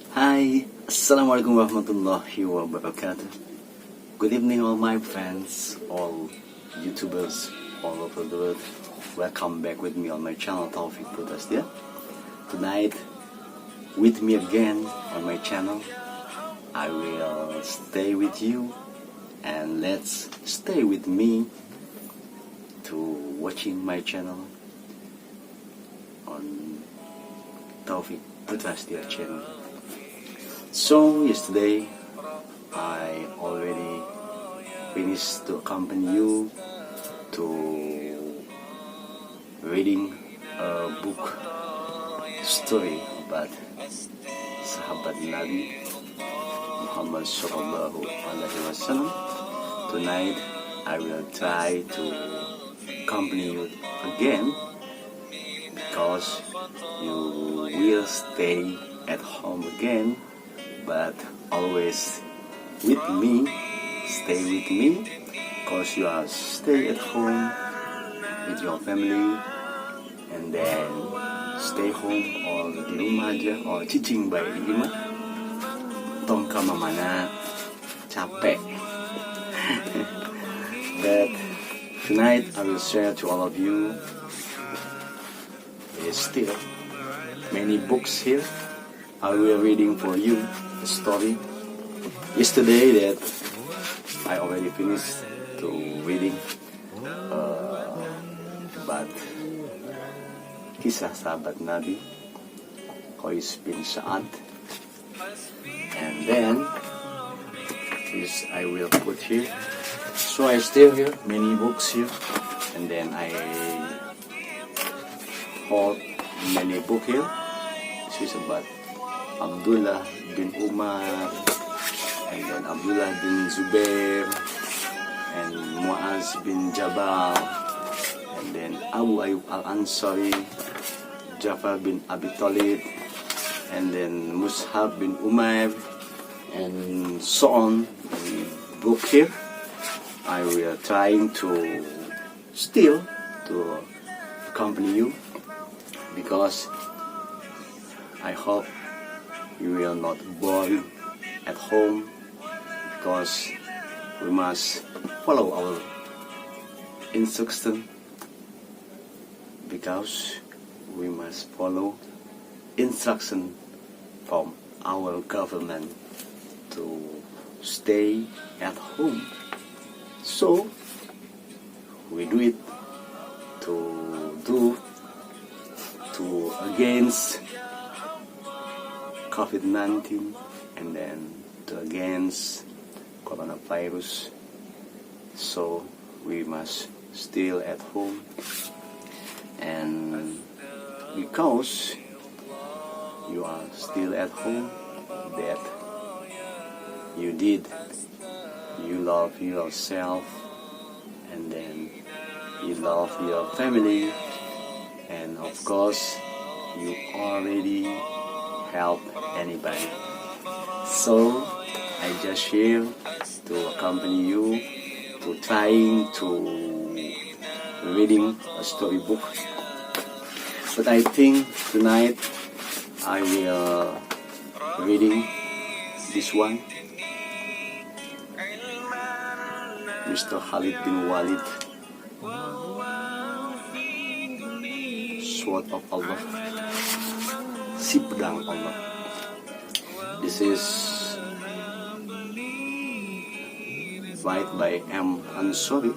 Hai, Assalamualaikum warahmatullahi wabarakatuh. Good evening all my friends, all YouTubers all over the world. Welcome back with me on my channel Taufik Putastya. Tonight, with me again on my channel, I will stay with you and let's stay with me to watching my channel on Taufik Putastya channel. So yesterday I already finished to accompany you to reading a book story about sahabat Nabi Muhammad Sallallahu Alaihi Wasallam. Tonight I will try to accompany you again because you will stay at home again, but always with me, stay with me, cause you are stay at home with your family, and then stay home or di rumah aja, or cicing baik di rumah, tong ka mamana capek. But tonight I will share to all of you. There is still many books here. I will reading for you a story. Yesterday that I already finished to reading about kisah sahabat Nabi Qais bin Sa'ad, and then this I will put here. So I still here many books here, and then I hold many book here. This is about Abdullah bin Umar, and then Abdullah bin Zubair, and Muaz bin Jabal, and then Abu Ayyub al-Ansari, Jafar bin Abi Talib, and then Mus'ab bin Umair, and so on. The book here I will trying to still to accompany you, because I hope you will not bored at home, because we must follow our instruction, because we must follow instruction from our government to stay at home. So we do it to against COVID-19, and then to against coronavirus. So we must still at home, and because you are still at home, that you love yourself, and then you love your family, and of course you already help anybody. So I just here to accompany you to trying to reading a storybook. But I think tonight I will reading this one, Mr. Khalid bin Walid, Sword of Allah, si pedang Allah. This is written by M. Ansari.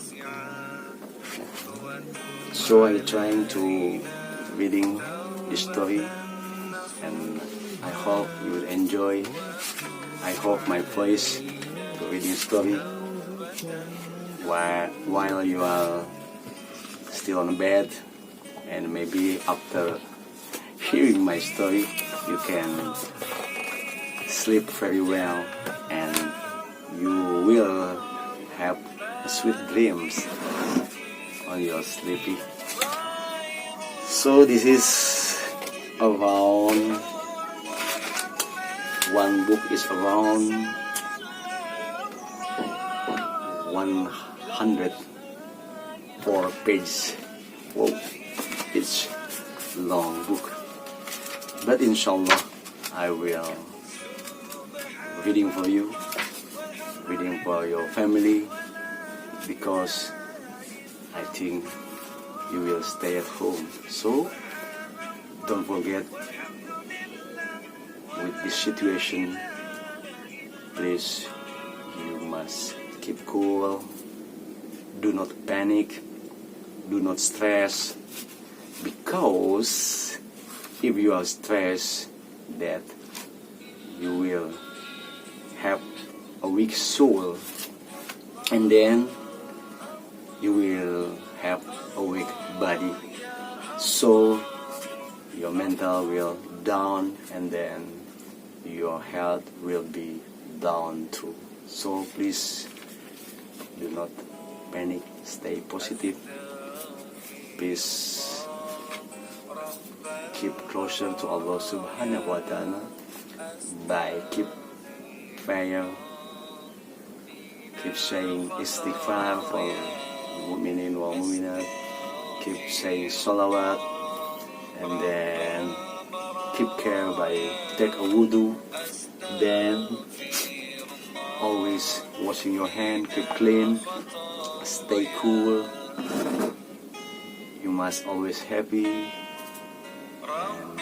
So I'm trying to reading this story, and I hope you will enjoy. I hope my voice to reading story while you are still on bed, and maybe after hearing my story you can sleep very well, and you will have sweet dreams on your sleepy. So this is around, one book is around 104 pages. Whoa, it's long book, but inshallah I will reading for you, reading for your family, because I think you will stay at home. So don't forget, with this situation, please, you must keep cool, do not panic, do not stress, because if you are stressed, that you will have a weak soul, and then you will have a weak body, so your mental will down, and then your health will be down too. So please do not panic, stay positive, please keep closer to Allah subhanahu wa ta'ala by keep prayer, keep saying istighfar for mu'minin wa mu'minat, keep saying salawat, and then keep care by take a wudu, then always washing your hand, keep clean, stay cool, you must always happy, and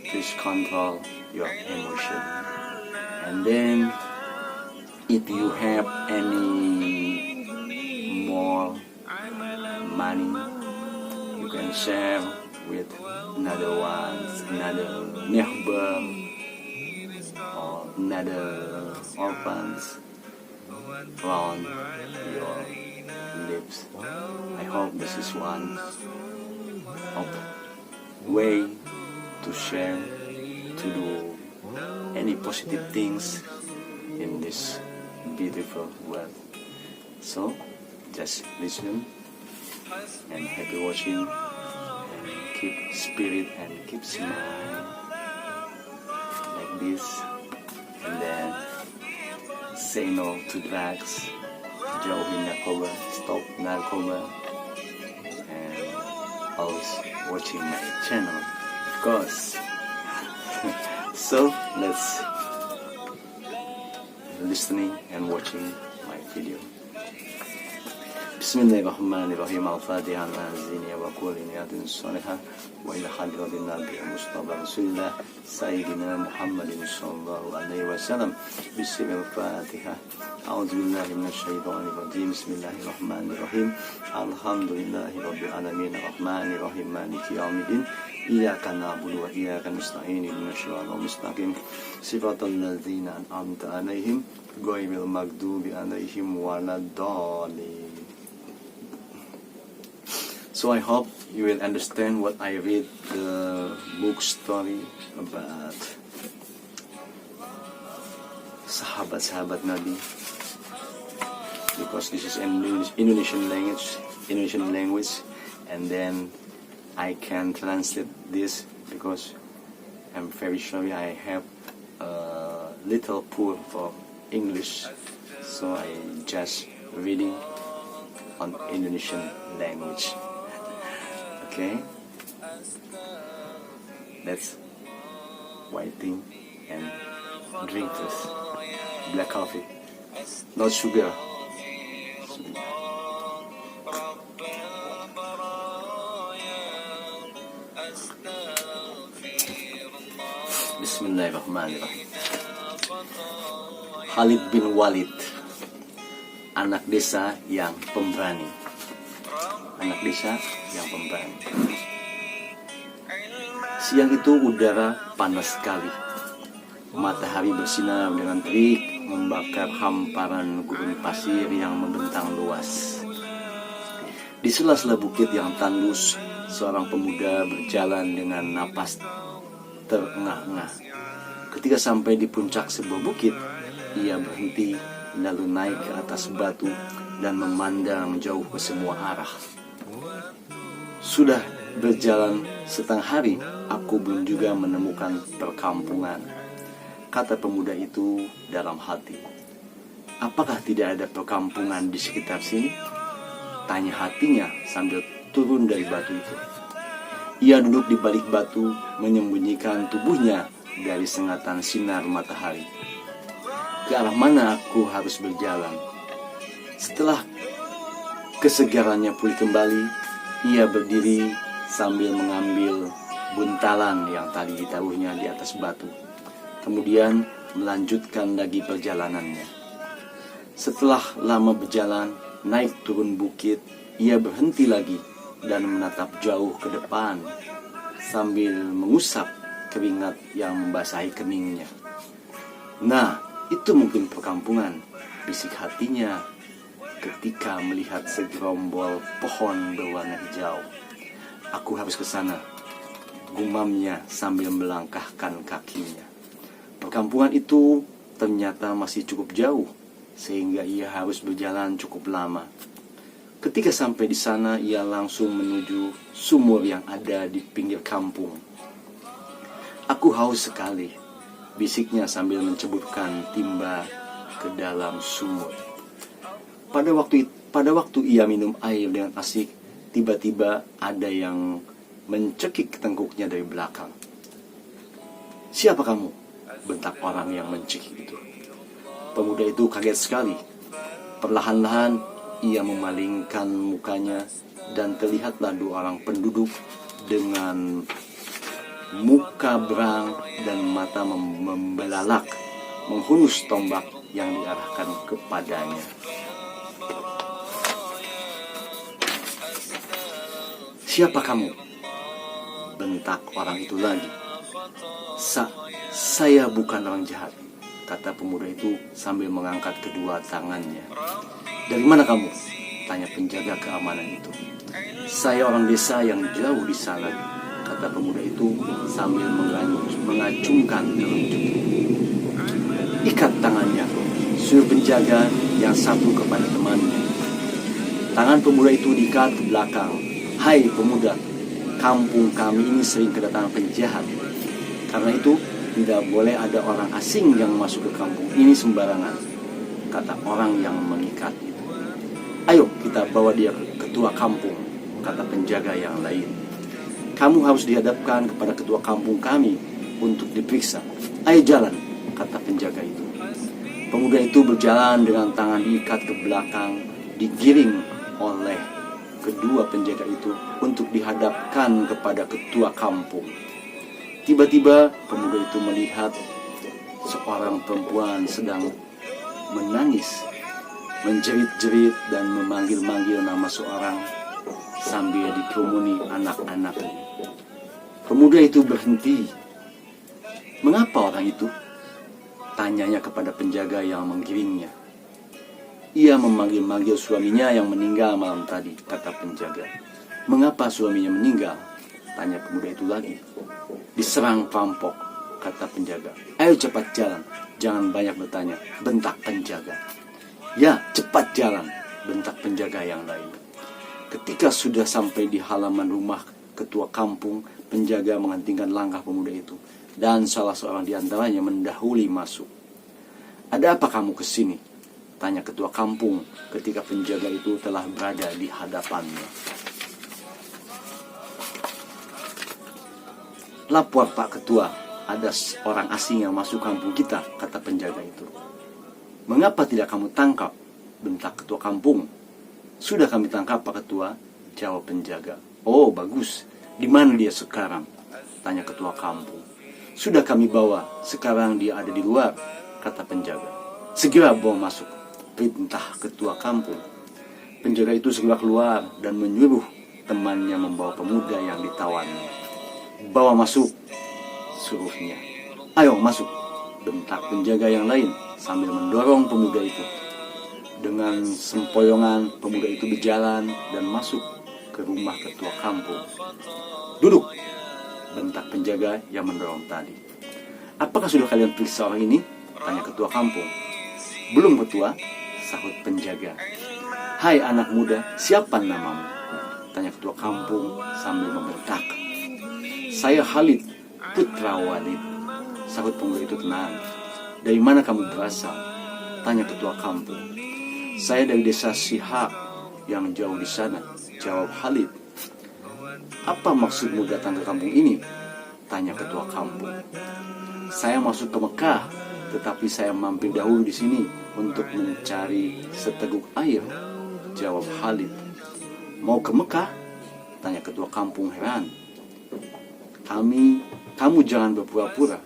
please control your emotion. And then if you have any more money, you can share with another ones, another neighbor, or another orphans around your lips. I hope this is one of way to share, to do any positive things in this beautiful world. So just listen and happy watching, and keep spirit and keep smile like this, and then say no to drugs, jauhi narkoba, stop narkoba, and always watching my channel, of course. So let's listening and watching my video. Bismillahirrahmanirrahim. Al-Fatihah. Al-Azini wa kulli niyatin salihah wa ila hadratin Nabi Mustafa Rasulullah Sayyidina Muhammadin sallallahu alaihi wasallam. Bismillahirrahmanirrahim. A'udzu billahi minasyaitonir rajim. Bismillahirrahmanirrahim. Alhamdulillahi rabbil alamin. Arrahmanir rahim. Maliki yaumiddin. Iyyaka na'budu wa iyyaka nasta'in. Ihdinas siratal mustaqim. Siratal ladzina an'amta 'alaihim ghairil maghdubi 'alaihim waladdallin. So I hope you will understand what I read the book story about sahabat-sahabat Nabi, because this is Indonesian language, and then I can translate this because I'm very sorry I have a little poor for English, so I just reading on Indonesian language. Okay, let's waiting and drink this black coffee, not sugar. Bismillahirrahmanirrahim. Khalid bin Walid, anak desa yang pemberani. Anak desa yang pemberani. Siang itu udara panas sekali. Matahari bersinar dengan terik membakar hamparan gurun pasir yang membentang luas. Di sela-sela bukit yang tandus, seorang pemuda berjalan dengan napas terengah-engah. Ketika sampai di puncak sebuah bukit, ia berhenti lalu naik ke atas batu dan memandang jauh ke semua arah. Sudah berjalan setengah hari, aku belum juga menemukan perkampungan, kata pemuda itu dalam hati. Apakah tidak ada perkampungan di sekitar sini? Tanya hatinya sambil turun dari batu itu. Ia duduk di balik batu, menyembunyikan tubuhnya dari sengatan sinar matahari. Ke arah mana aku harus berjalan? Setelah kesegarannya pulih kembali, ia berdiri sambil mengambil buntalan yang tadi ditaruhnya di atas batu. Kemudian melanjutkan lagi perjalanannya. Setelah lama berjalan, naik turun bukit, ia berhenti lagi dan menatap jauh ke depan sambil mengusap keringat yang membasahi keningnya. Nah, itu mungkin perkampungan, bisik hatinya ketika melihat segerombol pohon berwarna hijau. Aku harus ke sana, gumamnya sambil melangkahkan kakinya. Perkampungan itu ternyata masih cukup jauh, sehingga ia harus berjalan cukup lama. Ketika sampai di sana, ia langsung menuju sumur yang ada di pinggir kampung. Aku haus sekali, bisiknya sambil menceburkan timba ke dalam sumur. Pada waktu ia minum air dengan asik, tiba-tiba ada yang mencekik tengkuknya dari belakang. "Siapa kamu?" bentak orang yang mencekik itu. Pemuda itu kaget sekali. Perlahan-lahan ia memalingkan mukanya dan terlihatlah dua orang penduduk dengan muka berang dan mata membelalak menghunus tombak yang diarahkan kepadanya. "Siapa kamu?" bentak orang itu lagi. Saya bukan orang jahat," kata pemuda itu sambil mengangkat kedua tangannya. "Dari mana kamu?" tanya penjaga keamanan itu. "Saya orang desa yang jauh di sana," kata pemuda itu sambil mengacungkan telunjuk. "Ikat tangannya," suruh penjaga yang satu kepada temannya. Tangan pemuda itu diikat ke belakang. "Hai pemuda, kampung kami ini sering kedatangan penjahat. Karena itu tidak boleh ada orang asing yang masuk ke kampung ini sembarangan," kata orang yang mengikat itu. "Ayo kita bawa dia ke ketua kampung," kata penjaga yang lain. "Kamu harus dihadapkan kepada ketua kampung kami untuk diperiksa. Ayo jalan," kata penjaga itu. Pemuda itu berjalan dengan tangan diikat ke belakang, digiring oleh kedua penjaga itu untuk dihadapkan kepada ketua kampung. Tiba-tiba pemuda itu melihat seorang perempuan sedang menangis, menjerit-jerit dan memanggil-manggil nama seorang sambil dikerumuni anak-anaknya. Pemuda itu berhenti. "Mengapa orang itu?" tanyanya kepada penjaga yang menggiringnya. "Ia memanggil-manggil suaminya yang meninggal malam tadi," kata penjaga. "Mengapa suaminya meninggal?" tanya pemuda itu lagi. "Diserang perampok," kata penjaga. "Ayo cepat jalan, jangan banyak bertanya," bentak penjaga. "Ya, cepat jalan," bentak penjaga yang lain. Ketika sudah sampai di halaman rumah ketua kampung, penjaga menghentikan langkah pemuda itu, dan salah seorang di antaranya mendahului masuk. "Ada apa kamu ke sini?" tanya ketua kampung ketika penjaga itu telah berada di hadapannya. "Lapor Pak Ketua, ada orang asing yang masuk kampung kita," kata penjaga itu. "Mengapa tidak kamu tangkap?" bentak ketua kampung. "Sudah kami tangkap Pak Ketua," jawab penjaga. "Oh bagus, di mana dia sekarang?" tanya ketua kampung. "Sudah kami bawa, sekarang dia ada di luar," kata penjaga. "Segera bawa masuk," perintah ketua kampung. Penjaga itu segera keluar dan menyuruh temannya membawa pemuda yang ditawannya. "Bawa masuk," suruhnya. "Ayo masuk," bentak penjaga yang lain sambil mendorong pemuda itu. Dengan sempoyongan pemuda itu berjalan dan masuk ke rumah ketua kampung. "Duduk," bentak penjaga yang mendorong tadi. "Apakah sudah kalian periksa orang ini?" tanya ketua kampung. "Belum Ketua," sahut penjaga. "Hai anak muda, siapa namamu?" tanya ketua kampung sambil membentak. "Saya Khalid, putra Walid," sahut pemuda itu tenang. "Dari mana kamu berasal?" tanya ketua kampung. "Saya dari desa Sihak yang jauh di sana," jawab Khalid. "Apa maksudmu datang ke kampung ini?" tanya ketua kampung. Saya masuk ke Mekah, tetapi saya mampir dahulu di sini untuk mencari seteguk air, jawab Khalid. Mau ke Mekah? Tanya ketua kampung heran. Kamu jangan berpura-pura,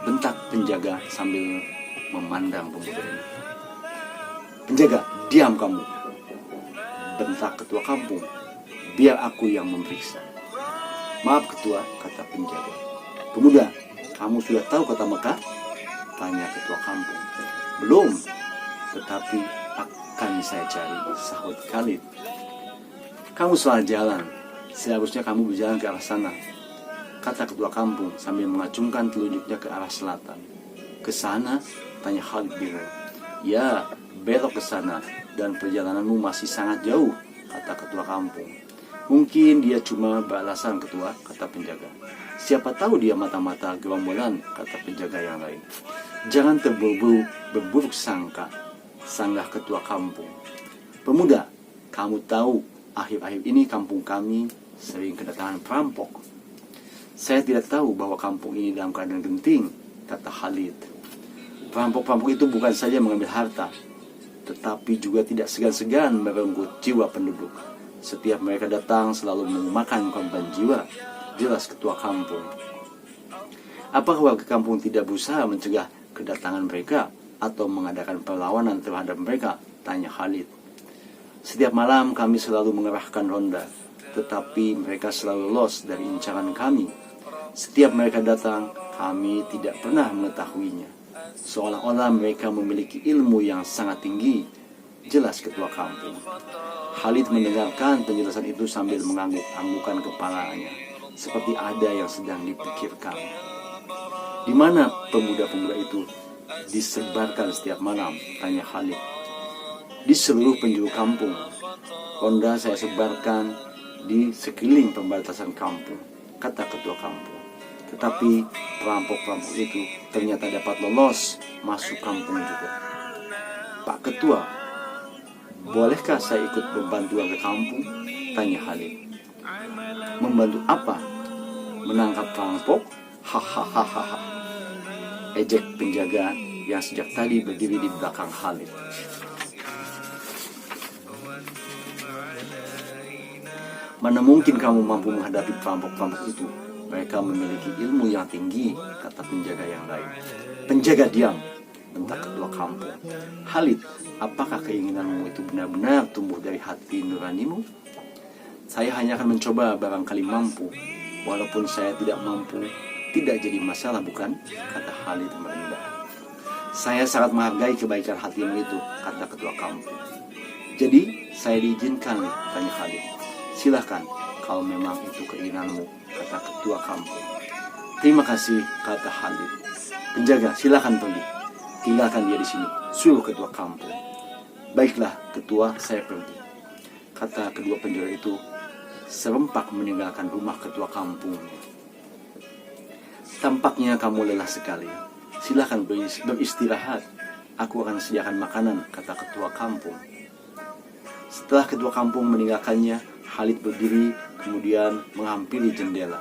bentak penjaga sambil memandang pemuda ini. Penjaga, diam kamu, bentak ketua kampung. Biar aku yang memeriksa. Maaf ketua, kata penjaga. Pemuda, kamu sudah tahu kota Mekah? Tanya ketua kampung. Belum, tetapi akan saya cari, sahut Khalid. Kamu salah jalan, seharusnya kamu berjalan ke arah sana, kata ketua kampung sambil mengacungkan telunjuknya ke arah selatan. Ke sana? Tanya Khalid bingung. Ya, belok ke sana, dan perjalananmu masih sangat jauh, kata ketua kampung. Mungkin dia cuma beralasan ketua, kata penjaga. Siapa tahu dia mata-mata gerombolan, kata penjaga yang lain. Jangan terburu-buru berburuk sangka, sanggah ketua kampung. Pemuda, kamu tahu akhir-akhir ini kampung kami sering kedatangan perampok. Saya tidak tahu bahwa kampung ini dalam keadaan genting, kata Khalid. Perampok-perampok itu bukan saja mengambil harta, tetapi juga tidak segan-segan merenggut jiwa penduduk. Setiap mereka datang selalu memakan korban jiwa, jelas ketua kampung. Apakah warga kampung tidak berusaha mencegah kedatangan mereka atau mengadakan perlawanan terhadap mereka? Tanya Khalid. Setiap malam kami selalu mengerahkan ronda, tetapi mereka selalu lolos dari incaran kami. Setiap mereka datang, kami tidak pernah mengetahuinya. Seolah-olah mereka memiliki ilmu yang sangat tinggi, jelas ketua kampung. Khalid mendengarkan penjelasan itu sambil mengangguk-anggukan kepalanya, seperti ada yang sedang dipikirkan. Di mana pemuda-pemuda itu disebarkan setiap malam? Tanya Khalid. Di seluruh penjuru kampung. Ronda saya sebarkan di sekeliling perbatasan kampung, kata ketua kampung. Tetapi perampok-perampok itu ternyata dapat lolos masuk kampung juga. Pak Ketua, bolehkah saya ikut membantu warga kampung? Tanya Khalid. Membantu apa? Menangkap perampok? Hahaha. Ejek penjaga yang sejak tadi berdiri di belakang Khalid. Mana mungkin kamu mampu menghadapi perampok-perampok itu? Mereka memiliki ilmu yang tinggi, kata penjaga yang lain. Penjaga, diam, bentak ketua kampung. Khalid, apakah keinginanmu itu benar-benar tumbuh dari hati nuranimu? Saya hanya akan mencoba, barangkali mampu. Walaupun saya tidak mampu, tidak jadi masalah, bukan? Kata Khalid merendah. Saya sangat menghargai kebaikan hatimu itu, kata ketua kampung. Jadi, saya diizinkan, tanya Khalid. Silahkan, kalau memang itu keinginanmu, kata ketua kampung. Terima kasih, kata Khalid. Penjaga, silahkan pergi. Tinggalkan dia di sini, suruh ketua kampung. Baiklah, ketua, saya pergi, kata kedua penjaga itu serempak meninggalkan rumah ketua kampungnya. Tampaknya kamu lelah sekali. Silahkan beristirahat. Aku akan sediakan makanan, kata ketua kampung. Setelah ketua kampung meninggalkannya, Khalid berdiri kemudian menghampiri jendela.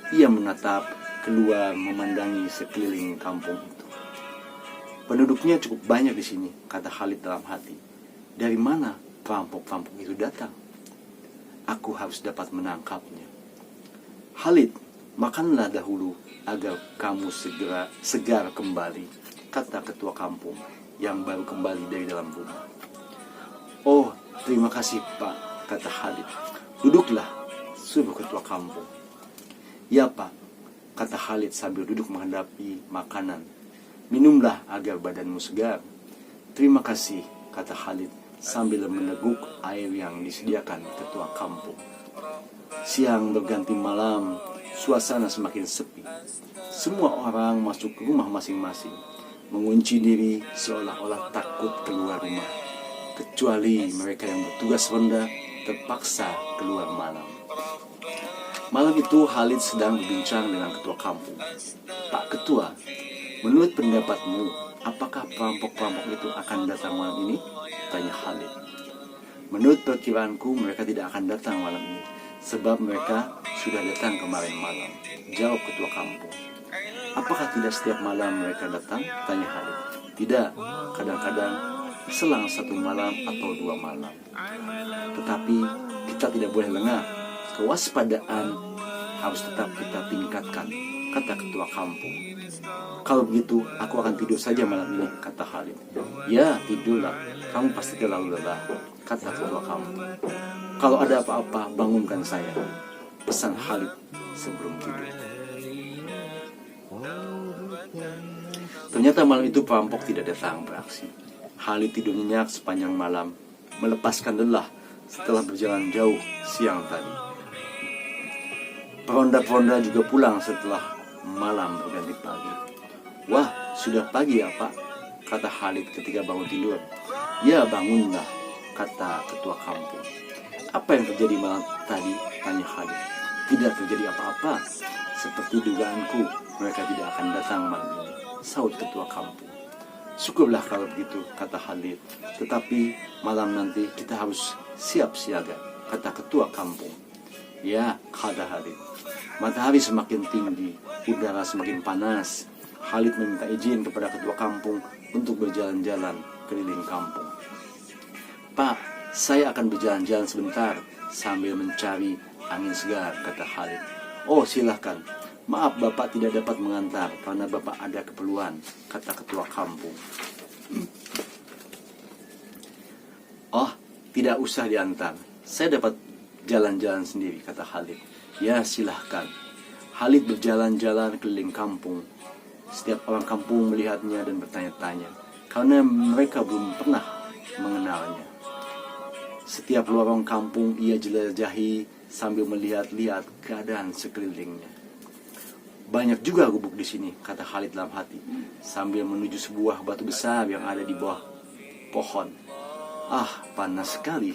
Ia menatap keluar memandangi sekeliling kampung itu. Penduduknya cukup banyak di sini, kata Khalid dalam hati. Dari mana perampok-perampok itu datang? Aku harus dapat menangkapnya. Khalid, makanlah dahulu agar kamu segera segar kembali, kata ketua kampung yang baru kembali dari dalam rumah. Oh, terima kasih Pak, kata Khalid. Duduklah, suruh ketua kampung. Ya Pak, kata Khalid sambil duduk menghadapi makanan. Minumlah agar badanmu segar. Terima kasih, kata Khalid sambil meneguk air yang disediakan ketua kampung. Siang berganti malam, suasana semakin sepi. Semua orang masuk ke rumah masing-masing, mengunci diri seolah-olah takut keluar rumah. Kecuali mereka yang bertugas ronda terpaksa keluar malam. Malam itu Khalid sedang berbincang dengan ketua kampung. Pak Ketua, menurut pendapatmu, apakah perampok-perampok itu akan datang malam ini? Tanya Khalid. Menurut perkiraanku mereka tidak akan datang malam ini, sebab mereka sudah datang kemarin malam, jawab ketua kampung. Apakah tidak setiap malam mereka datang? Tanya Khalid. Tidak, kadang-kadang selang 1 malam atau 2 malam. Tetapi kita tidak boleh lengah. Kewaspadaan harus tetap kita tingkatkan, kata ketua kampung. Kalau begitu, aku akan tidur saja malam ini, kata Khalid. Ya, tidurlah, kamu pasti terlalu lelah, kata ketua kampung. Kalau ada apa-apa, bangunkan saya, pesan Khalid sebelum tidur. Ternyata malam itu perampok tidak datang beraksi. Khalid tidur nyenyak sepanjang malam, melepaskan lelah setelah berjalan jauh siang tadi. Peronda-peronda juga pulang setelah malam berganti pagi. Wah, sudah pagi ya Pak, kata Khalid ketika bangun tidur. Ya, bangunlah, kata ketua kampung. Apa yang terjadi malam tadi? Tanya Khalid. Tidak terjadi apa-apa. Seperti dugaanku, mereka tidak akan datang malam ini, saut ketua kampung. Syukurlah kalau begitu, kata Khalid. Tetapi malam nanti kita harus siap siaga, kata ketua kampung. Ya, kata Khalid. Matahari semakin tinggi, udara semakin panas. Khalid meminta izin kepada ketua kampung untuk berjalan-jalan keliling kampung. Pak, saya akan berjalan-jalan sebentar sambil mencari angin segar, kata Khalid. Oh, silahkan. Maaf, Bapak tidak dapat mengantar karena Bapak ada keperluan, kata ketua kampung. Oh, tidak usah diantar. Saya dapat jalan-jalan sendiri, kata Khalid. Ya, silahkan. Khalid berjalan-jalan keliling kampung. Setiap orang kampung melihatnya dan bertanya-tanya, karena mereka belum pernah mengenalnya. Setiap lorong kampung ia jelajahi sambil melihat-lihat keadaan sekelilingnya. Banyak juga gubuk di sini, kata Khalid dalam hati, sambil menuju sebuah batu besar yang ada di bawah pohon. Ah, panas sekali.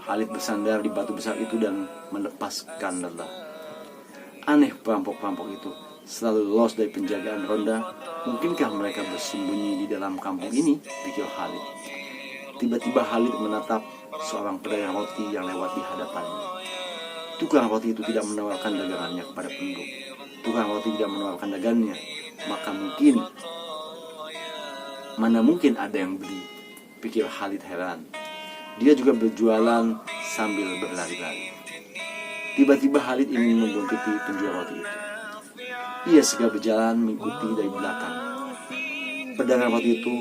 Khalid bersandar di batu besar itu dan melepaskan lelah. Aneh perampok-perampok itu, selalu lolos dari penjagaan ronda. Mungkinkah mereka bersembunyi di dalam kampung ini, pikir Khalid. Tiba-tiba Khalid menatap seorang pedagang roti yang lewat di hadapannya. Tukang roti itu tidak menawarkan dagangannya kepada penduduk. Tukang roti tidak menawarkan dagangannya, maka mana mungkin ada yang beli, pikir Khalid heran. Dia juga berjualan sambil berlari-lari. Tiba-tiba Khalid ingin membuntuti penjual roti itu. Ia segera berjalan mengikuti dari belakang. Pedagang roti itu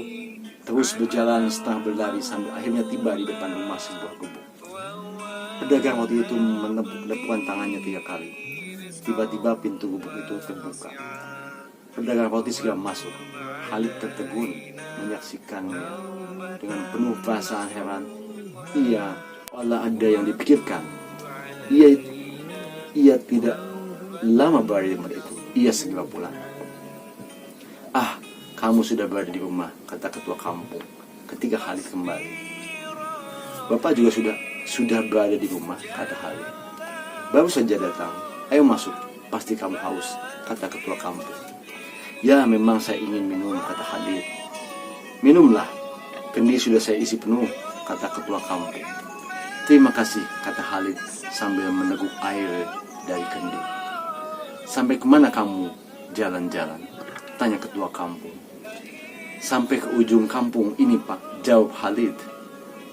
terus berjalan setengah berlari sambil akhirnya tiba di depan rumah sebuah gubuk. Pedagang roti itu menepuk-nepukkan tangannya 3 kali. Tiba-tiba pintu gubuk itu terbuka. Pedagang roti segera masuk. Khalid tertegun menyaksikannya dengan penuh perasaan heran. Ia olah ada yang dipikirkan. Ia tidak lama berada di tempat itu. Ia segera pulang. Ah, kamu sudah berada di rumah, kata ketua kampung ketika Khalid kembali. Bapak juga sudah berada di rumah, kata Khalid. Baru saja datang. Ayo masuk, pasti kamu haus, kata ketua kampung. Ya, memang saya ingin minum, kata Khalid. Minumlah, kendi sudah saya isi penuh, kata ketua kampung. Terima kasih, kata Khalid sambil meneguk air dari kendi. Sampai kemana kamu jalan-jalan? Tanya ketua kampung. Sampai ke ujung kampung ini, Pak, jawab Khalid.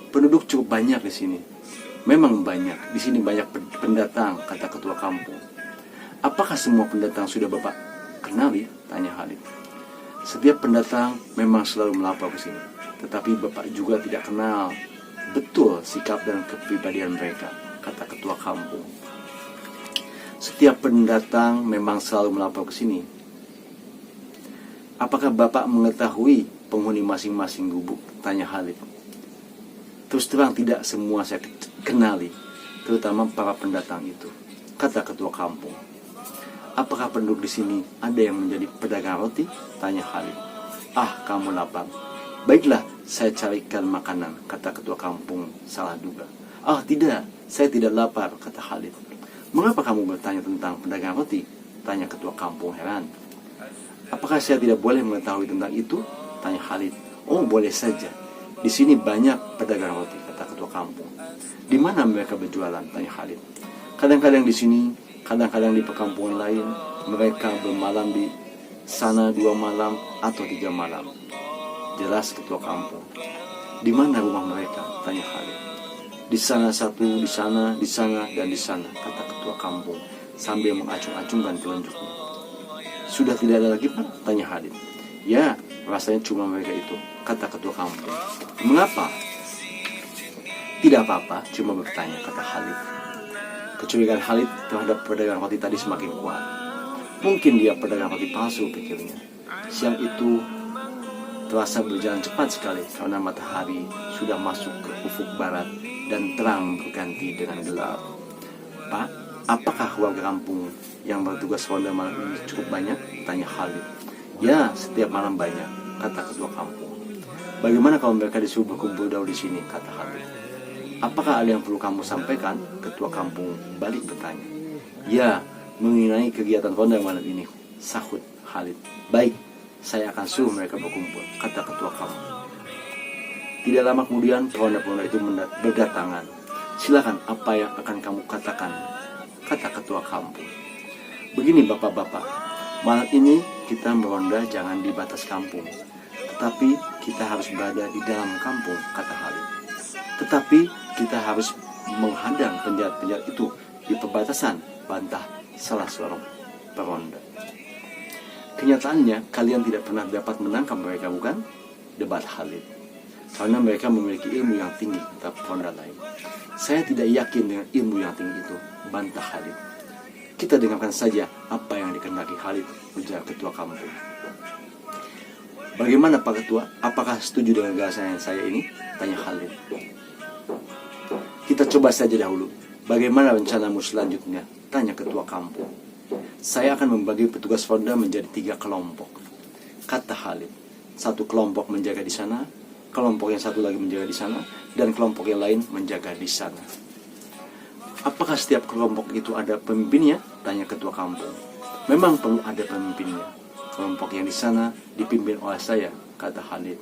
Penduduk cukup banyak di sini. Memang banyak, di sini banyak pendatang, kata ketua kampung. Apakah semua pendatang sudah Bapak kenali? Tanya Khalid. Setiap pendatang memang selalu melapor ke sini, tetapi Bapak juga tidak kenal betul sikap dan kepribadian mereka, kata ketua kampung. Setiap pendatang memang selalu melapor ke sini. Apakah Bapak mengetahui penghuni masing-masing gubuk? Tanya Khalid. Terus terang tidak semua saya kenali, terutama para pendatang itu, kata ketua kampung. Apakah penduduk di sini ada yang menjadi pedagang roti? Tanya Khalid. Ah, kamu lapar. Baiklah, saya carikan makanan, kata ketua kampung salah duga. Ah, tidak, saya tidak lapar, kata Khalid. Mengapa kamu bertanya tentang pedagang roti? Tanya ketua kampung heran. Apakah saya tidak boleh mengetahui tentang itu? Tanya Khalid. Oh, boleh saja. Di sini banyak pedagang roti, kata ketua kampung. Di mana mereka berjualan? Tanya Khalid. Kadang-kadang di sini, kadang-kadang di perkampungan lain. Mereka bermalam di sana 2 malam atau 3 malam. Jelas ketua kampung. Di mana rumah mereka? Tanya Khalid. Di sana satu, di sana, dan di sana, kata ketua kampung sambil mengacung-acungkan telunjuknya. Sudah tidak ada lagi, Pak? Tanya Khalid. Ya, rasanya cuma mereka itu, kata ketua kampung. Mengapa? Tidak apa-apa, cuma bertanya, kata Khalid. Kecurigaan Khalid terhadap pedagang roti tadi semakin kuat. Mungkin dia pedagang roti palsu, pikirnya. Siang itu terasa berjalan cepat sekali karena matahari sudah masuk ke ufuk barat dan terang berganti dengan gelap. Pak, apakah warga kampung yang bertugas ronda malam ini cukup banyak? Tanya Khalid. Ya, setiap malam banyak, kata ketua kampung. Bagaimana kalau mereka disuruh berkumpul dahulu di sini? Kata Khalid. Apakah ada yang perlu kamu sampaikan? Ketua kampung balik bertanya. Ya, mengenai kegiatan ronda malam ini, sahut Khalid. Baik, saya akan suruh mereka berkumpul, kata ketua kampung. Tidak lama kemudian peronda-peronda itu berdatangan. Silakan, apa yang akan kamu katakan? Kata ketua kampung. Begini bapak-bapak, malam ini kita meronda jangan di batas kampung, tetapi kita harus berada di dalam kampung, kata Khalid. Tetapi kita harus menghadang penjahat-penjahat itu di perbatasan, bantah salah seorang peronda. Kenyataannya, kalian tidak pernah dapat menangkap mereka, bukan? Debat Khalid. Karena mereka memiliki ilmu yang tinggi, kata peronda lain. Saya tidak yakin dengan ilmu yang tinggi itu, bantah Khalid. Kita dengarkan saja apa yang dikehendaki Khalid, ujar ketua kampung. Bagaimana Pak Ketua? Apakah setuju dengan gagasan saya ini? Tanya Khalid. Kita coba saja dahulu. Bagaimana rencanamu selanjutnya? Tanya ketua kampung. Saya akan membagi petugas ronda menjadi 3 kelompok, kata Khalid. 1 kelompok menjaga di sana, kelompok yang satu lagi menjaga di sana, dan kelompok yang lain menjaga di sana. Apakah setiap kelompok itu ada pemimpinnya? Tanya ketua kampung. Memang perlu ada pemimpinnya. Kelompok yang di sana dipimpin oleh saya, kata Khalid.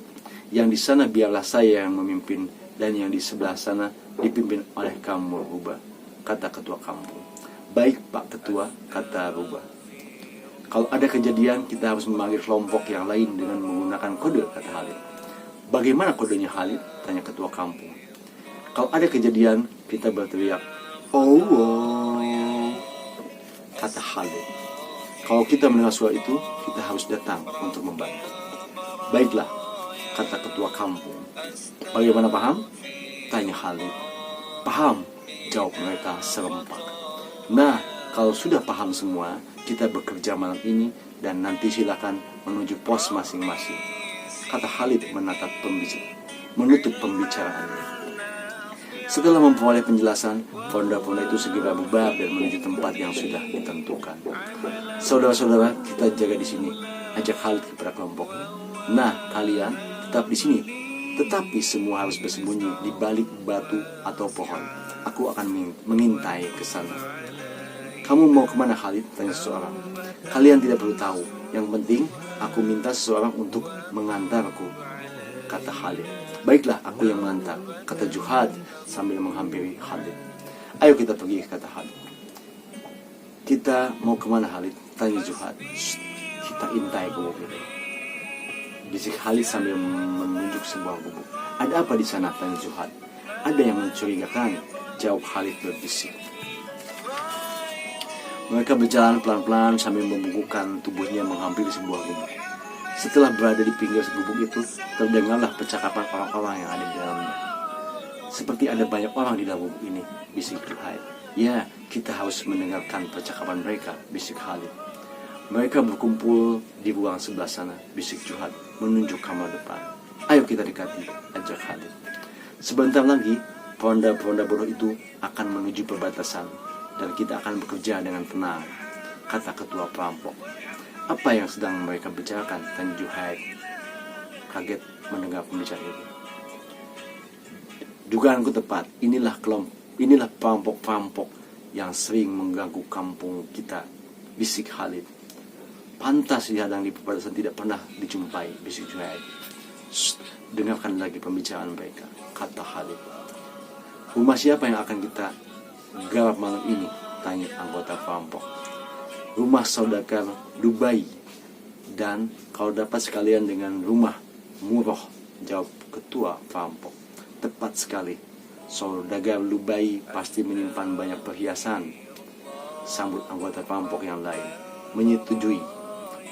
Yang di sana biarlah saya yang memimpin, dan yang di sebelah sana dipimpin oleh kamu, Rubah, kata ketua kampung. Baik Pak Ketua, kata Rubah. Kalau ada kejadian, kita harus memanggil kelompok yang lain dengan menggunakan kode, kata Khalid. Bagaimana kodenya Khalid? Tanya ketua kampung. Kalau ada kejadian, kita berteriak, oh, wow, kata Khalid. Kalau kita mendengar suara itu, kita harus datang untuk membantu. Baiklah, kata ketua kampung. Bagaimana, paham? Tanya Khalid. Paham, jawab mereka serempak. Nah, kalau sudah paham semua, kita bekerja malam ini dan nanti silakan menuju pos masing-masing, kata Khalid menutup pembicaraannya. Setelah memperoleh penjelasan, peronda-peronda itu segera bubar dan menuju tempat yang sudah ditentukan. Saudara-saudara, kita jaga di sini, ajak Khalid kepada kelompoknya. Nah, kalian tetap di sini, tetapi semua harus bersembunyi di balik batu atau pohon. Aku akan mengintai ke sana. Kamu mau kemana Khalid? Tanya seseorang. Kalian tidak perlu tahu. Yang penting aku minta seseorang untuk mengantarku, kata Khalid. Baiklah, aku yang mengantar, kata Juhad sambil menghampiri Khalid. Ayo kita pergi, kata Khalid. Kita mau kemana Khalid? Tanya Juhad. Kita intai gubuk itu, bisik Khalid sambil menunjuk sebuah gubuk. Ada apa di sana? Tanya Juhad. Ada yang mencurigakan, jawab Khalid berbisik. Mereka berjalan pelan-pelan sambil membungkukkan tubuhnya menghampiri sebuah gubuk. Setelah berada di pinggir gubuk itu, terdengarlah percakapan orang-orang yang ada di dalamnya. Seperti ada banyak orang di dalam gubuk ini, bisik Juhad. Ya, kita harus mendengarkan percakapan mereka, bisik Khalid. Mereka berkumpul di ruang sebelah sana, bisik Juhad menunjuk kamar depan. Ayo kita dekati, ajak Khalid. Sebentar lagi, peronda-peronda bodoh itu akan menuju perbatasan, dan kita akan bekerja dengan tenang, kata ketua perampok. Apa yang sedang mereka bicarakan? Tanya Juhaid, kaget mendengar pembicaraan itu. Dugaanku tepat, inilah perampok-perampok yang sering mengganggu kampung kita, bisik Khalid. Pantas dihadang di perbatasan tidak pernah dijumpai, bisik Juhaid. Dengarkan lagi pembicaraan mereka, kata Khalid. Rumah siapa yang akan kita garap malam ini? Tanya anggota perampok. Rumah saudagar Dubai, Dan kalau dapat sekalian dengan rumah murah, jawab ketua perampok. Tepat sekali. Saudagar Lubai pasti menyimpan banyak perhiasan, sambut anggota perampok yang lain. Menyetujui.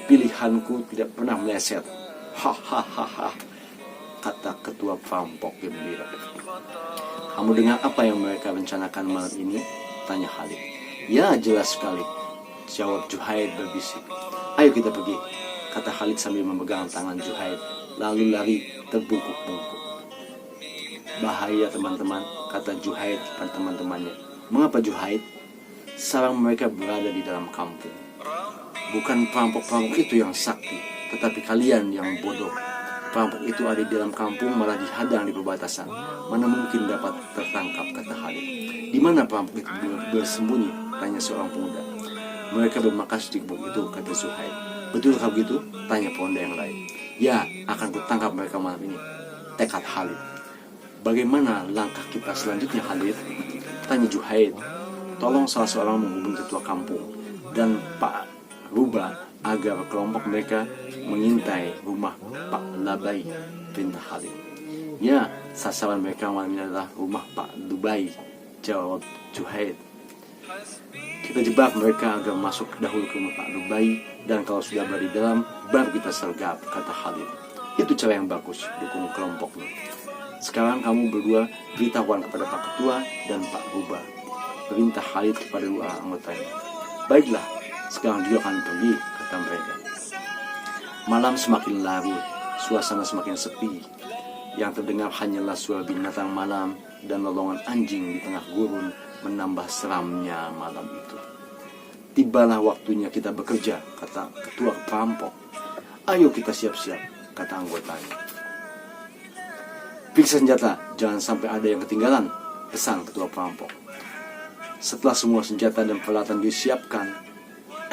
Pilihanku tidak pernah meleset. Hahaha, kata ketua perampok gembira. Kamu dengar apa yang mereka rencanakan malam ini? Tanya Khalid. Ya, jelas sekali, jawab Juhaid berbisik. Ayo kita pergi, kata Khalid sambil memegang tangan Juhaid, lalu lari terbungkuk-bungkuk. Bahaya teman-teman, kata Juhaid pada teman-temannya. Mengapa Juhaid? Sekarang mereka berada di dalam kampung. Bukan perampok-perampok itu yang sakti, tetapi kalian yang bodoh. Perampok itu ada di dalam kampung, malah dihadang di perbatasan. Mana mungkin dapat tertangkap, kata Khalid. Di mana perampok itu bersembunyi? Tanya seorang pemuda. Mereka bermarkas di gubuk itu, kata Zuhaid. Betulkah begitu? Tanya pemuda yang lain. Ya, akan kutangkap mereka malam ini, tekad Khalid. Bagaimana langkah kita selanjutnya, Khalid? Tanya Juhaid. Tolong salah seorang menghubungi ketua kampung dan Pak Ruba agar kelompok mereka mengintai rumah Pak Labai, perintah Khalid. Ya, sasaran mereka malam ini adalah rumah Pak Lubai, jawab Juhaid. Kita jebak mereka agar masuk dahulu ke rumah Pak Lubai, dan kalau sudah berada di dalam, baru kita sergap, kata Khalid. Itu cara yang bagus, dukung kelompoknya. Sekarang kamu berdua beritahuan kepada Pak Ketua dan Pak Ruba, perintah Khalid kepada dua anggotanya. Baiklah, sekarang juga kami pergi, kata mereka. Malam semakin larut, suasana semakin sepi. Yang terdengar hanyalah suara binatang malam dan lolongan anjing di tengah gurun menambah seramnya malam itu. Tibalah waktunya kita bekerja, kata ketua perampok. Ayo kita siap-siap, kata anggotanya. Periksa senjata, jangan sampai ada yang ketinggalan, pesan ketua perampok. Setelah semua senjata dan peralatan disiapkan,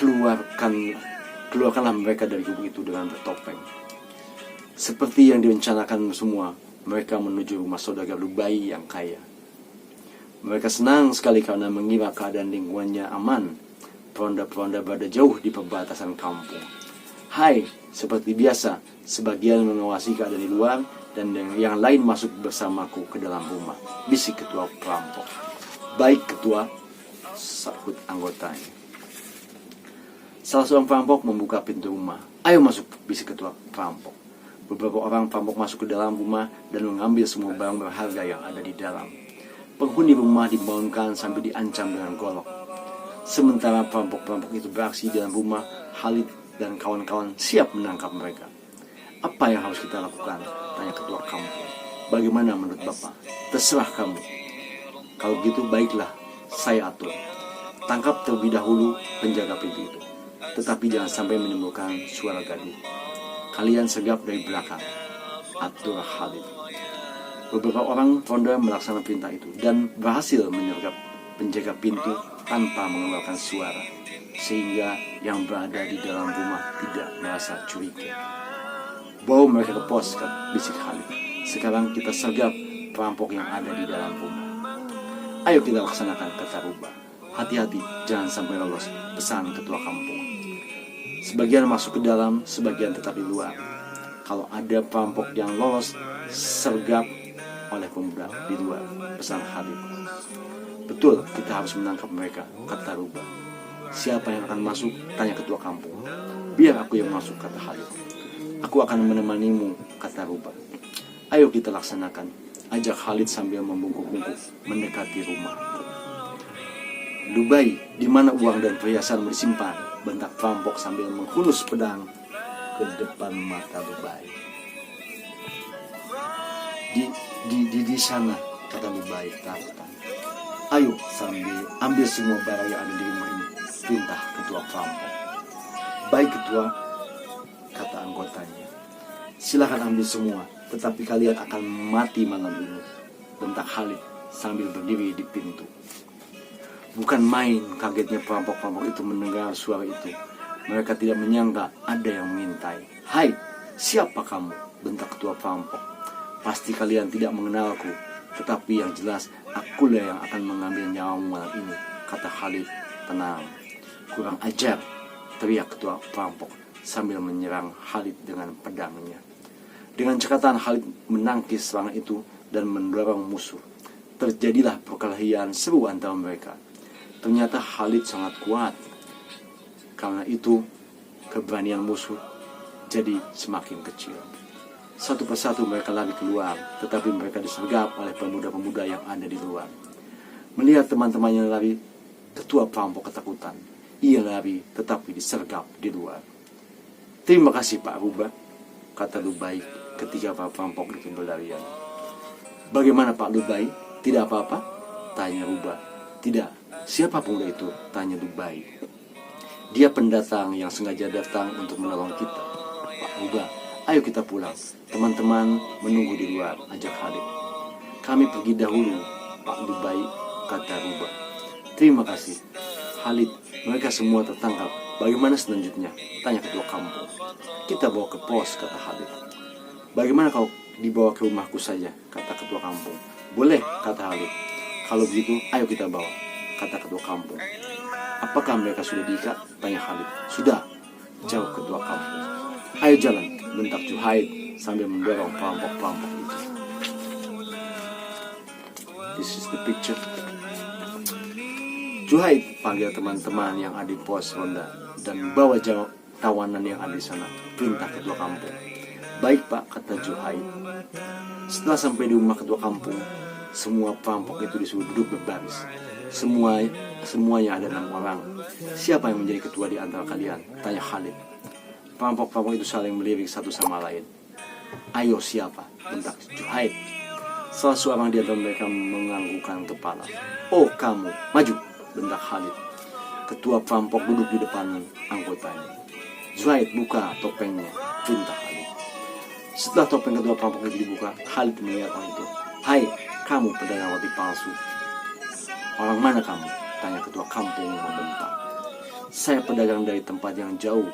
keluarkanlah mereka dari gubuk itu dengan bertopeng. Seperti yang direncanakan semua, mereka menuju rumah saudagar Lubai yang kaya. Mereka senang sekali karena mengira keadaan lingkungannya aman. Peronda-peronda berada jauh di perbatasan kampung. Hai, seperti biasa, sebagian mengawasi keadaan di luar dan yang lain masuk bersamaku ke dalam rumah, bisik ketua perampok. Baik ketua, sahut anggotanya. Salah seorang perampok membuka pintu rumah. Ayo masuk, bisik ketua perampok. Beberapa orang perampok masuk ke dalam rumah dan mengambil semua barang berharga yang ada di dalam. Penghuni rumah dibangunkan sambil diancam dengan golok. Sementara perampok-perampok itu beraksi di dalam rumah, Khalid dan kawan-kawan siap menangkap mereka. Apa yang harus kita lakukan? Tanya ketua kampung. Bagaimana menurut Bapak? Terserah kamu. Kalau gitu baiklah, saya atur. Tangkap terlebih dahulu penjaga pintu itu. Tetapi jangan sampai menimbulkan suara gaduh. Kalian sergap dari belakang, atur Khalid. Beberapa orang ronda melaksanakan perintah itu dan berhasil menyergap penjaga pintu tanpa mengeluarkan suara, sehingga yang berada di dalam rumah tidak merasa curiga. Bawa mereka ke pos, bisik Khalid. Sekarang kita sergap perampok yang ada di dalam rumah. Ayo kita laksanakan, kata Ruba. Hati-hati, jangan sampai lolos, pesan ketua kampung. Sebagian masuk ke dalam, sebagian tetap di luar. Kalau ada perampok yang lolos, sergap oleh pemuda di luar, pesan Khalid. Betul, kita harus menangkap mereka, kata Ruba. Siapa yang akan masuk? Tanya ketua kampung. Biar aku yang masuk, kata Khalid. Aku akan menemanimu, kata Ruba. Ayo kita laksanakan, ajak Khalid sambil membungkuk-bungkuk mendekati rumah. Lubai, di mana uang dan perhiasan disimpan? Bentak perampok sambil menghunus pedang ke depan mata Lubai. Di sana, kata Lubai ketakutan. Ayo sambil ambil semua barang yang ada di rumah ini, perintah ketua perampok. Baik ketua, kata anggotanya. Silakan ambil semua, tetapi kalian akan mati malam ini, bentak Khalid sambil berdiri di pintu. Bukan main kagetnya perampok-perampok itu mendengar suara itu. Mereka tidak menyangka ada yang mengintai. Hai, siapa kamu? Bentak ketua perampok. Pasti kalian tidak mengenalku, tetapi yang jelas akulah yang akan mengambil nyawamu malam ini, kata Khalid tenang. Kurang ajar, teriak ketua perampok sambil menyerang Khalid dengan pedangnya. Dengan cekatan Khalid menangkis serangan itu dan mendorong musuh. Terjadilah perkelahian seru antara mereka. Ternyata Khalid sangat kuat. Karena itu keberanian musuh jadi semakin kecil. Satu persatu mereka lari keluar, tetapi mereka disergap oleh pemuda-pemuda yang ada di luar. Melihat teman-temannya lari, ketua perampok ketakutan. Ia lari tetapi disergap di luar. "Terima kasih Pak Rubah," kata Lubai ketika para perampok itu berlarian. "Bagaimana Pak Lubai? Tidak apa-apa?" tanya Rubah. "Tidak. Siapa pemuda itu?" tanya Lubai. "Dia pendatang yang sengaja datang untuk menolong kita, Pak Rubah. Ayo kita pulang. Teman-teman menunggu di luar," ajak Khalid. "Kami pergi dahulu, Pak Lubai," kata Rubah. "Terima kasih, Khalid. Mereka semua tertangkap. Bagaimana selanjutnya?" tanya ketua kampung. "Kita bawa ke pos," kata Khalid. "Bagaimana kalau dibawa ke rumahku saja?" kata ketua kampung. "Boleh," kata Khalid. "Kalau begitu, ayo kita bawa," kata ketua kampung. "Apakah mereka sudah diikat?" tanya Khalid. "Sudah," jawab ketua kampung. "Ayo jalan," bentak Juhaid sambil mendorong perampok-perampok itu. This is the picture. Juhaid panggil teman-teman yang ada di pos ronda dan bawa jawab tawanan yang ada di sana, perintah ketua kampung. "Baik Pak," kata Juhaid. Setelah sampai di rumah ketua kampung, semua perampok itu disuruh duduk berbaris. Semuanya ada 6 orang. "Siapa yang menjadi ketua di antara kalian?" tanya Khalid. Perampok-perampok itu saling melirik satu sama lain. "Ayo siapa?" bentak Juhaid. Salah seorang di antara mereka menganggukkan kepala. "Oh kamu, maju!" bentak Khalid. Ketua perampok duduk di depan anggotanya. "Juhaid, buka topengnya," perintah Khalid. Setelah topeng ketua perampok itu dibuka, Khalid melihat orang itu. "Hai, kamu pedagang roti palsu. Orang mana kamu?" tanya ketua kampung membentak. "Saya pedagang dari tempat yang jauh,"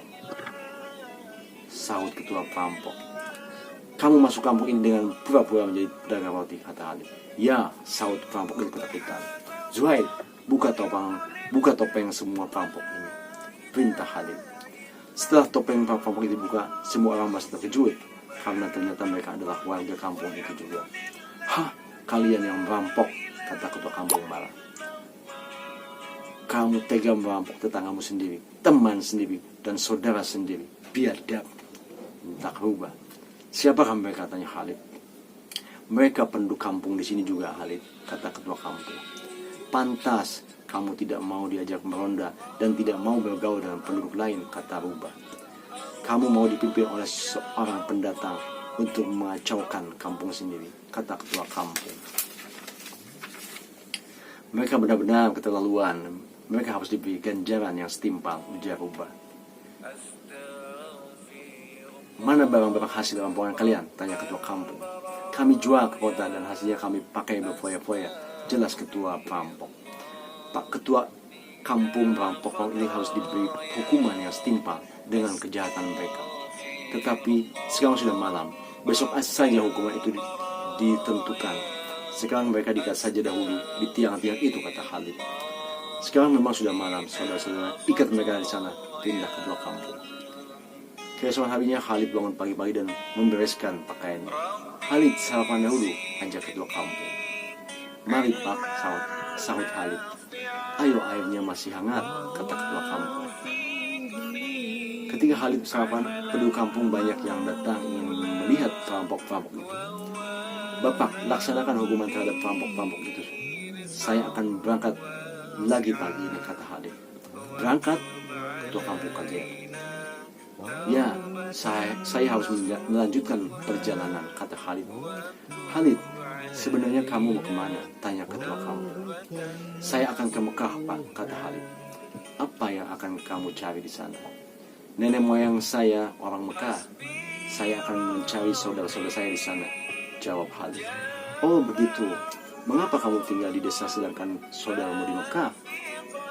sahut ketua perampok. "Kamu masuk kampung ini dengan pura-pura menjadi pedagang roti," kata Khalid. "Ya," sahut perampok itu ketakutan. "Juhaid, buka topeng semua perampok ini," perintah Khalid. Setelah topeng perampok itu dibuka, semua orang masih terkejut karena ternyata mereka adalah warga kampung itu juga. "Hah, kalian yang merampok," kata ketua kampung marah. "Kamu tega merampok tetanggamu sendiri, teman sendiri, dan saudara sendiri. Biadab," bentak Rubah. "Siapakah mereka?" tanya Khalid. "Mereka penduduk kampung di sini juga, Khalid," kata ketua kampung. "Pantas kamu tidak mau diajak meronda dan tidak mau bergaul dengan penduduk lain," kata Rubah. "Kamu mau dipimpin oleh seorang pendatang untuk mengacaukan kampung sendiri," kata ketua kampung. "Mereka benar-benar keterlaluan. Mereka harus diberi ganjaran yang setimpal," ujar Rubah. "Mana barang-barang hasil rampongan kalian?" tanya ketua kampung. "Kami jual ke kota dan hasilnya kami pakai berfoya-foya," jelas ketua perampok. "Pak Ketua Kampung, perampok ini harus diberi hukuman yang setimpal dengan kejahatan mereka. Tetapi sekarang sudah malam. Besok saja hukuman itu ditentukan. Sekarang mereka diikat saja dahulu di tiang-tiang itu," kata Khalid. "Sekarang memang sudah malam, saudara-saudara. Ikat mereka di sana," pindah ketua kampung. Keesokan harinya Khalid bangun pagi-pagi dan membereskan pakaiannya. "Khalid, sarapan dahulu," ajak ketua kampung. "Mari Pak," sahut Khalid. "Ayo, airnya masih hangat," kata ketua kampung. Ketika Khalid sarapan, penduduk kampung banyak yang datang ingin melihat perampok-perampok itu. "Bapak, laksanakan hukuman terhadap perampok-perampok itu. Saya akan berangkat lagi pagi ini," kata Khalid. "Berangkat?" ketua kampung kaget. "Ya, saya harus melanjutkan perjalanan," kata Khalid. "Khalid, sebenarnya kamu mau kemana?" tanya ketua kampung. "Saya akan ke Mekah, Pak," kata Khalid. "Apa yang akan kamu cari di sana?" "Nenek moyang saya orang Mekah. Saya akan mencari saudara-saudara saya di sana," jawab Khalid. "Oh begitu. Mengapa kamu tinggal di desa sedangkan saudaramu di Mekah?"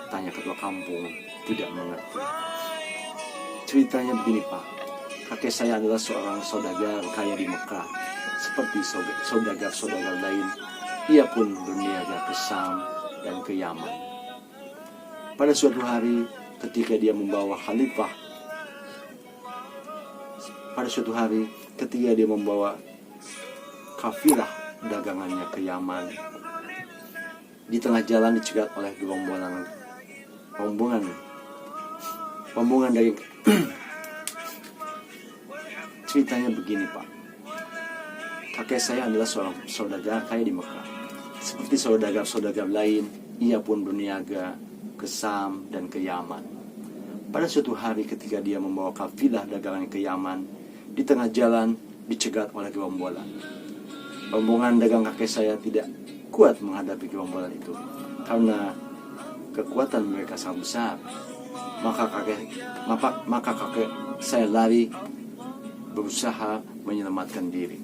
tanya ketua kampung tidak mengerti. "Ceritanya begini Pak, kakek saya adalah seorang saudagar kaya di Mekah. Seperti saudagar-saudagar lain, ia pun berniaga ke Syam dan ke Yaman. Pada suatu hari ketika dia membawa khalifah pada suatu hari ketika dia membawa kafilah dagangannya ke Yaman, di tengah jalan dicegat oleh rombongan dari ceritanya begini, Pak. Kakek saya adalah seorang saudagar kaya di Mekah. Seperti saudagar-saudagar lain, ia pun berniaga ke Sam dan ke Yaman. Pada suatu hari ketika dia membawa kafilah dagangan ke Yaman, di tengah jalan dicegat oleh gerombolan. Rombongan dagang kakek saya tidak kuat menghadapi gerombolan itu karena kekuatan mereka sangat besar. Maka kakek saya lari berusaha menyelamatkan diri.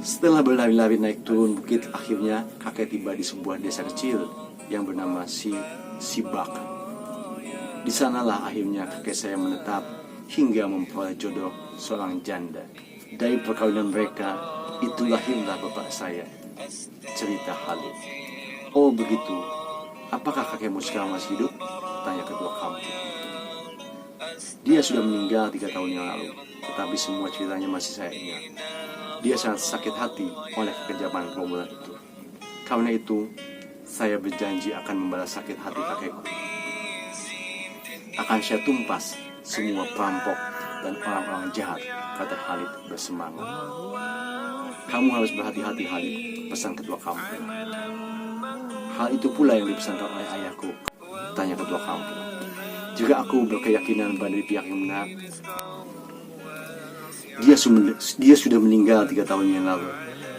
Setelah berlari-lari naik turun bukit, akhirnya kakek tiba di sebuah desa kecil yang bernama Sibak. Di sanalah akhirnya kakek saya menetap hingga memperoleh jodoh seorang janda. Dari perkawinan mereka, itu lahirlah bapak saya. Cerita Khalid. Oh begitu. Apakah kakekmu sekarang masih hidup? Tanya ketua kampung. Dia sudah meninggal 3 tahun yang lalu, tetapi semua ceritanya masih saya ingat. Dia sangat sakit hati oleh kekejaman gerombolan itu. Karena itu, saya berjanji akan membalas sakit hati kakekku. Akan saya tumpas semua perampok dan orang-orang jahat, kata Khalid bersemangat. Kamu harus berhati-hati, Khalid, pesan ketua kampung. Hal itu pula yang dipesankan oleh ayahku, tanya ketua kampung. Jika aku berkeyakinan pada pihak yang benar, dia sudah meninggal 3 tahun yang lalu,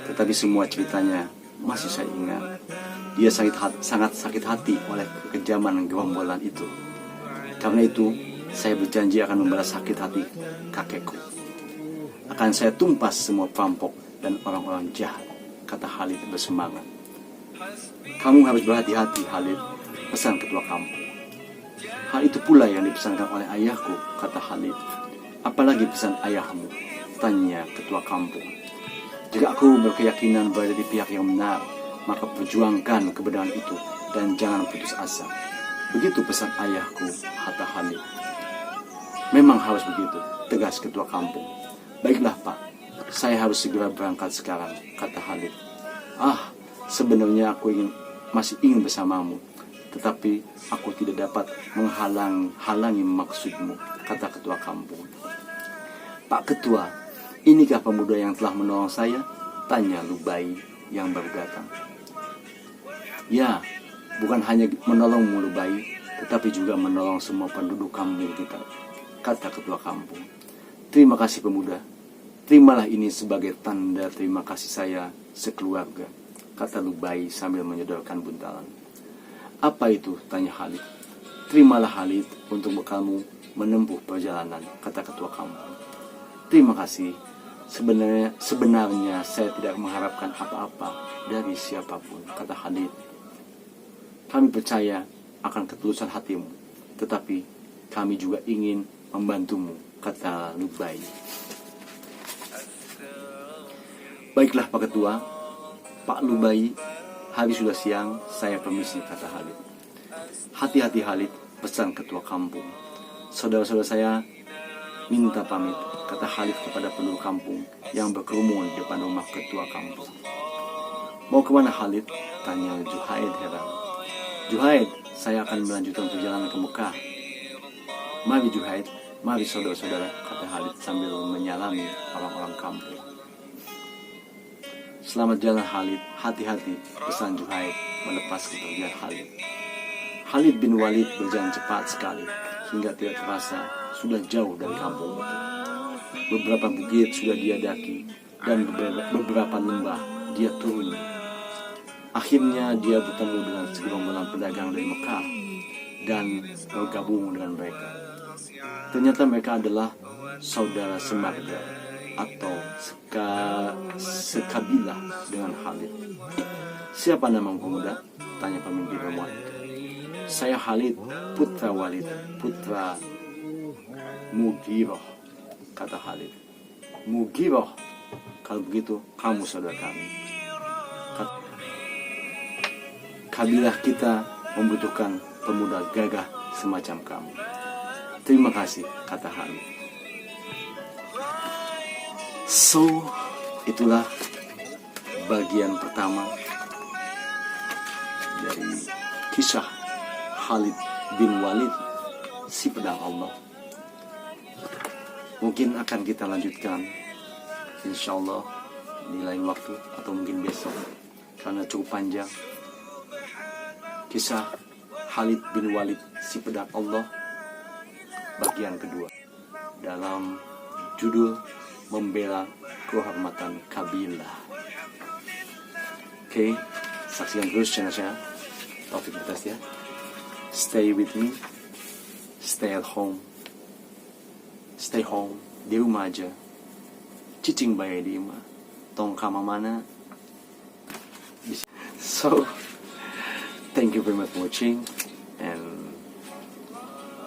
tetapi semua ceritanya masih saya ingat. Dia sangat sakit hati oleh kekejaman gerombolan itu. Karena itu, saya berjanji akan membalas sakit hati kakekku. Akan saya tumpas semua perampok dan orang-orang jahat, kata Khalid bersemangat. Kamu harus berhati-hati, Khalid, pesan ketua kampung. Hal itu pula yang dipesankan oleh ayahku, kata Khalid. Apalagi pesan ayahmu? Tanya ketua kampung. Jika aku berkeyakinan berada di pihak yang benar, maka perjuangkan kebenaran itu dan jangan putus asa. Begitu pesan ayahku, kata Khalid. Memang harus begitu, tegas ketua kampung. Baiklah Pak, saya harus segera berangkat sekarang, kata Khalid. Sebenarnya aku masih ingin bersamamu, tetapi aku tidak dapat menghalangi maksudmu, kata ketua kampung. Pak Ketua, inikah pemuda yang telah menolong saya? Tanya Lubai yang baru datang. Ya, bukan hanya menolongmu Lubai, tetapi juga menolong semua penduduk kampung kita, kata ketua kampung. Terima kasih pemuda, terimalah ini sebagai tanda terima kasih saya sekeluarga, kata Lubai sambil menyodorkan buntalan. Apa itu? Tanya Khalid. Terimalah Khalid untuk bekalmu menempuh perjalanan, kata ketua kampung. Terima kasih. Sebenarnya saya tidak mengharapkan apa-apa dari siapapun, kata Khalid. Kami percaya akan ketulusan hatimu, tetapi kami juga ingin membantumu, kata Lubai. Baiklah Pak Ketua, Pak Lubai, hari sudah siang, saya permisi, kata Khalid. Hati-hati Khalid, pesan ketua kampung. Saudara-saudara saya minta pamit, kata Khalid kepada penduduk kampung yang berkerumun di depan rumah ketua kampung. Mau kemana Khalid? Tanya Juhaid heran. Juhaid, saya akan melanjutkan perjalanan ke Mekah. Mari Juhaid, mari saudara-saudara, kata Khalid sambil menyalami orang-orang kampung. Selamat jalan Khalid, hati-hati, pesan Juhaid melepas kepergian Khalid. Khalid bin Walid berjalan cepat sekali hingga tidak terasa sudah jauh dari kampung itu. Beberapa bukit sudah dia daki dan beberapa lembah dia turuni. Akhirnya dia bertemu dengan segerombolan pedagang dari Mekah dan bergabung dengan mereka. Ternyata mereka adalah saudara semarga atau sekabilah dengan Khalid. Siapa nama pemuda? Tanya pemimpin rombongan itu. Saya Khalid, putra Walid, putra Mugiroh, kata Khalid. Mugiroh, kalau begitu kamu saudara kami. Kabilah kita membutuhkan pemuda gagah semacam kamu. Terima kasih, kata Hamid. So, itulah bagian pertama dari kisah Khalid bin Walid, si pedang Allah. Mungkin akan kita lanjutkan, insya Allah, di lain waktu atau mungkin besok, karena cukup panjang. Kisah Khalid bin Walid, si pedang Allah, bagian kedua, dalam judul Membela Kehormatan Kabilah. Oke, saksikan terus channel saya, Taufik Batastia. Stay with me, stay at home, stay home, di rumah aja. Cicing bayi di rumah, tong kama mana. So, thank you very much for watching, and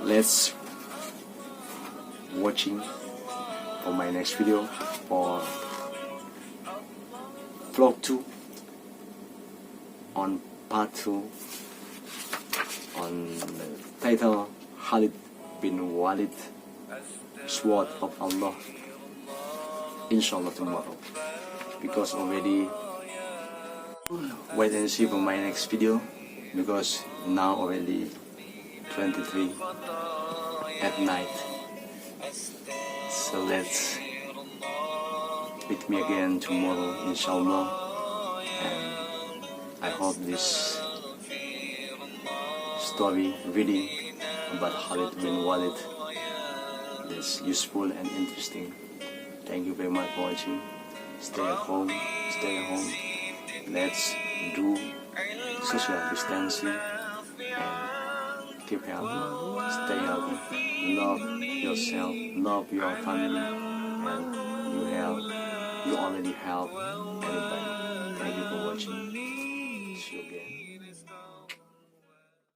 let's watching for my next video for vlog 2 on part 2 on the title Khalid bin Walid, Sword of Allah, inshallah tomorrow, because already wait and see for my next video, because now already 23 at night. So let's meet me again tomorrow, inshallah. And I hope this story reading about Khalid bin Walid is useful and interesting. Thank you very much for watching. Stay at home, stay at home. Let's do social distancing and keep healthy, stay healthy, love yourself, love your family, and you already help anybody. Thank you for watching.